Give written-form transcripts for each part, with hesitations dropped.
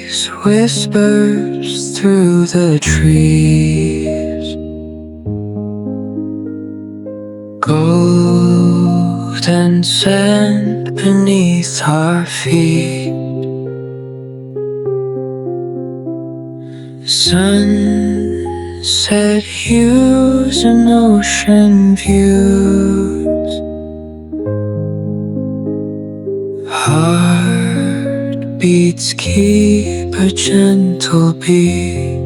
breeze whispers through the trees, golden sand beneath our feet. Sunset hues and ocean views, heartbeats keep a gentle beat.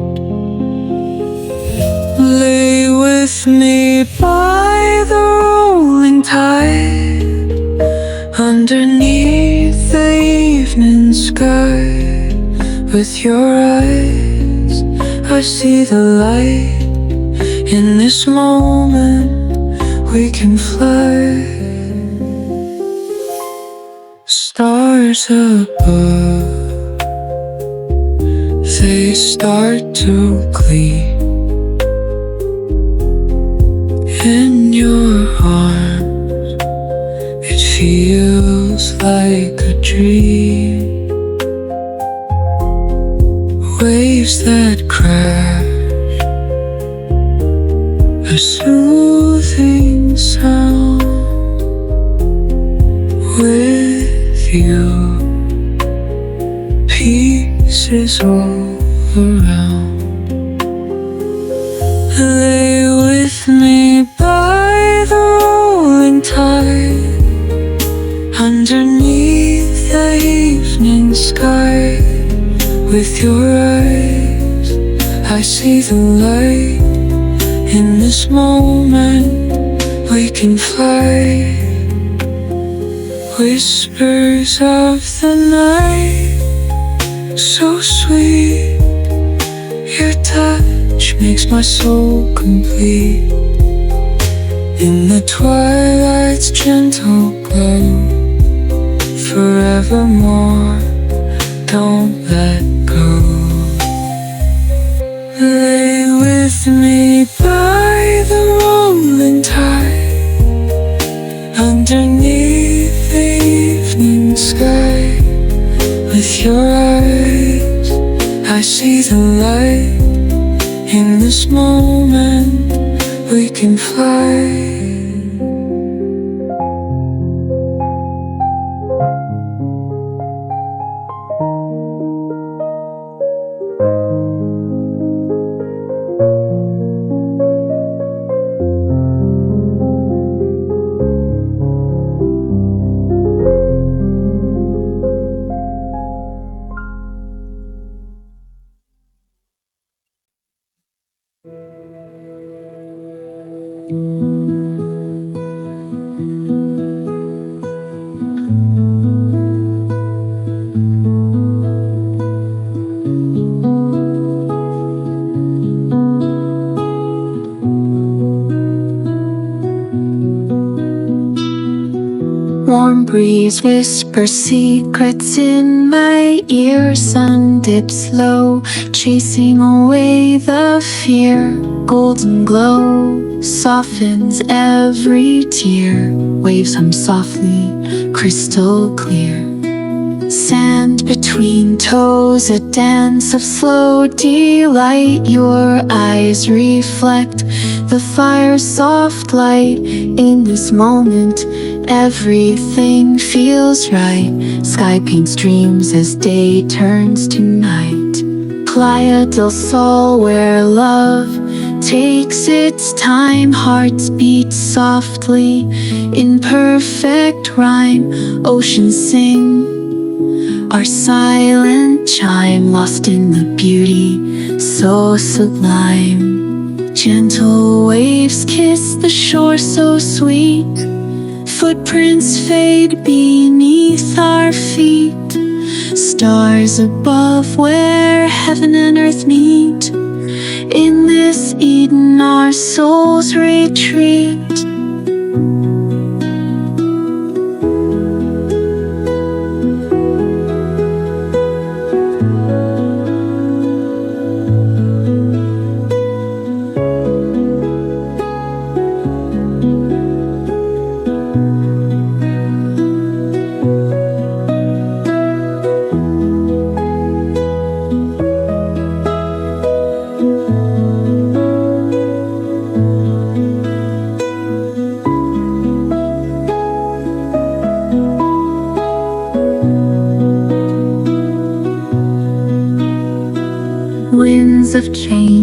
Lay with me by the rolling tide, underneath the evening sky. With your eyes, I see the light. In this moment, we can fly. Stars above, they start to gleam. In your arms, it feels like a dream. Waves that crash, a soothing sound. With you, peace is all around. Lay with me by the rolling tide, underneath the evening sky. With your eyes, I see the light. In this moment, we can fly. Whispers of the night, so sweet. Your touch makes my soul complete. In the twilight's gentle glow, forevermore, don't let go. Lay with me by the rolling tide, underneath the evening sky. With your eyes, I see the light. In this moment, we can fly. Warm breeze whispers secrets in my ear. Sun dips low, chasing away the fear. Golden glow softens every tear. Waves hum softly, crystal clear. Sand between toes, a dance of slow delight. Your eyes reflect the fire's soft light. In this moment, everything feels right. Sky paints dreams as day turns to night. Playa del Sol, where love takes its time. Hearts beat softly in perfect rhyme. Oceans sing our silent chime, lost in the beauty so sublime. Gentle waves kiss the shore so sweet. Footprints fade beneath our feet. Stars above where heaven and earth meet. In this Eden our souls retreat.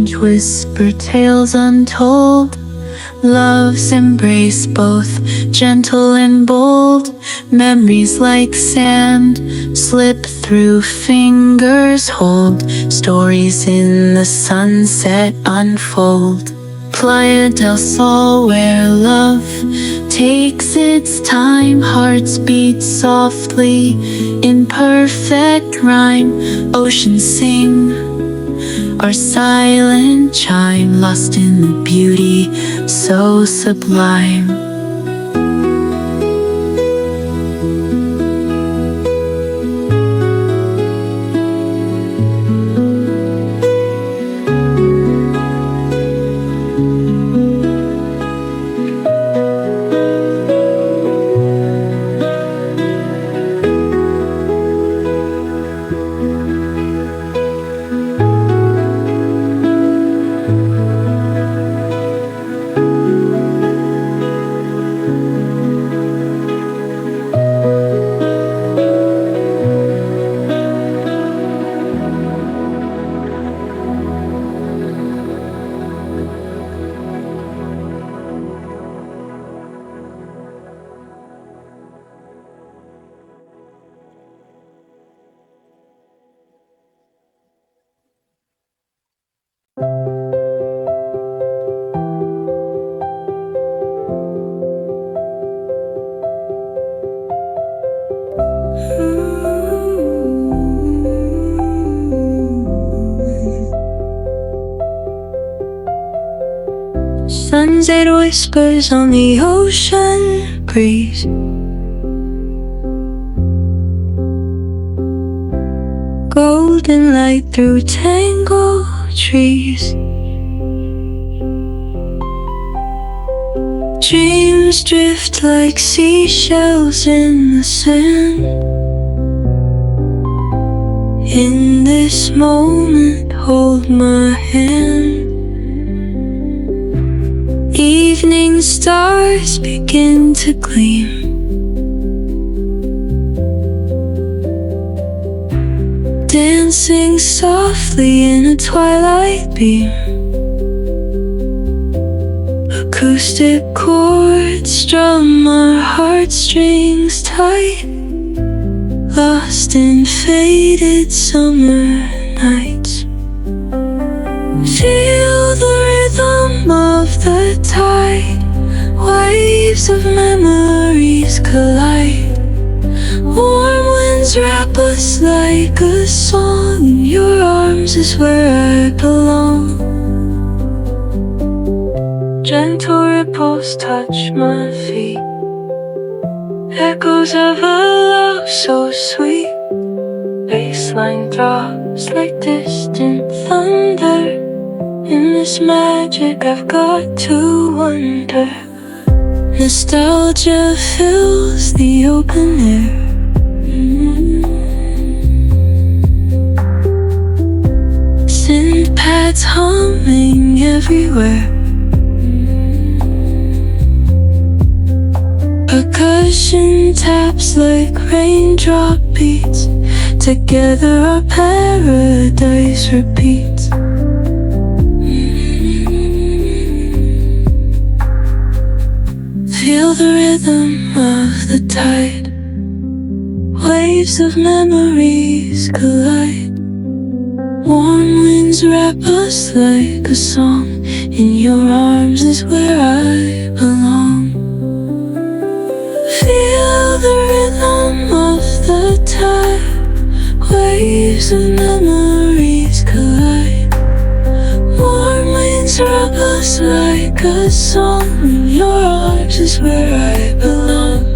strange whisper tales untold. Love's embrace both gentle and bold. Memories like sand slip through fingers hold. Stories in the sunset unfold. Playa del Sol, where love takes its time. Hearts beat softly in perfect rhyme. Oceans sing our silent chime, lost in the beauty so sublime. Sunset whispers on the ocean breeze. Golden light through tangled trees. Dreams drift like seashells in the sand. In this moment, hold my hand. Evening stars begin to gleam. Dancing softly in a twilight beam. Acoustic chords strum our heartstrings tight. Lost in faded summer nights. Feel the rhythm of the tide. Waves of memories collide. Warm winds wrap us like a song. In your arms is where I belong. Gentle ripples touch my feet. Echoes of a love so sweet. Baseline drops like distant thunder. In this magic I've got to wonder. Nostalgia fills the open air. Synth pads humming everywhere. Percussion taps like raindrop beats. Together our paradise repeats. Feel the rhythm of the tide. Waves of memories collide. Warm winds wrap us like a song. In your arms is where I belong. Feel the rhythm of the tide. Waves of memories collide. Warm winds wrap us like a song. In your arms is where I belong.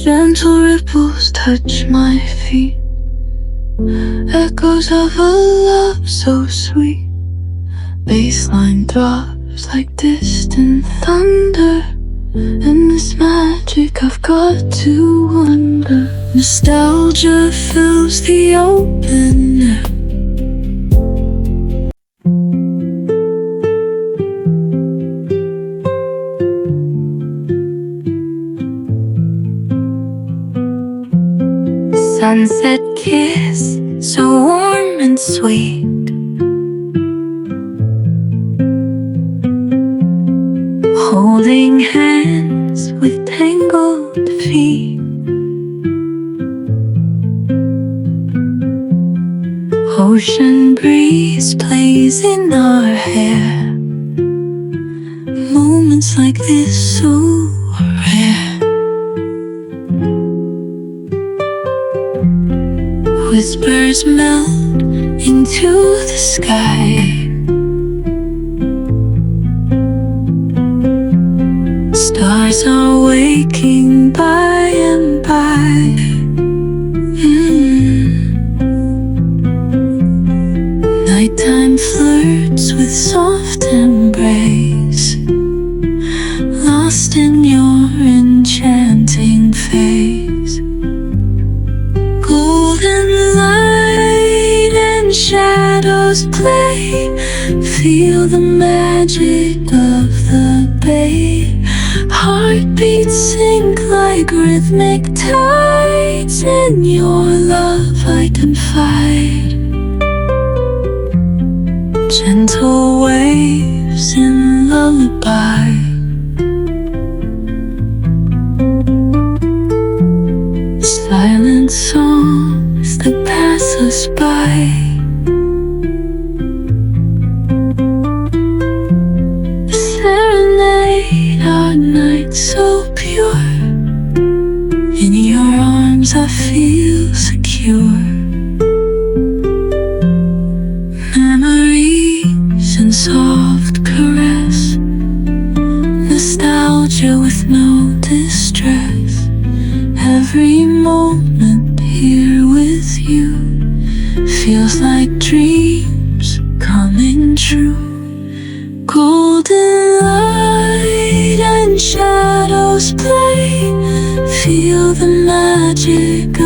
Gentle ripples touch my feet, echoes of a love so sweet. Bassline drops like distant thunder. In this magic I've got to wonder. Nostalgia fills the open air. Sunset kiss, so warm and sweet. Holding hands with tangled feet. Ocean breeze plays in our hair. Moments like this so rare. Whispers melt into the sky. Stars are waking by and by. Nighttime flirts with soft embrace, lost in your enchanting face. Golden light and shadows play. Feel the magic of the bay. Heartbeats sink like rhythmic tides. In your love I confide. Gentle waves in lullaby. Silent songs that pass us by. Serenade our night so pure. In your arms I feel secure. Memories and soft caress. Nostalgia with no distress. Every moment here with you feels like dreams coming true. Golden light and shadows play. Feel the magic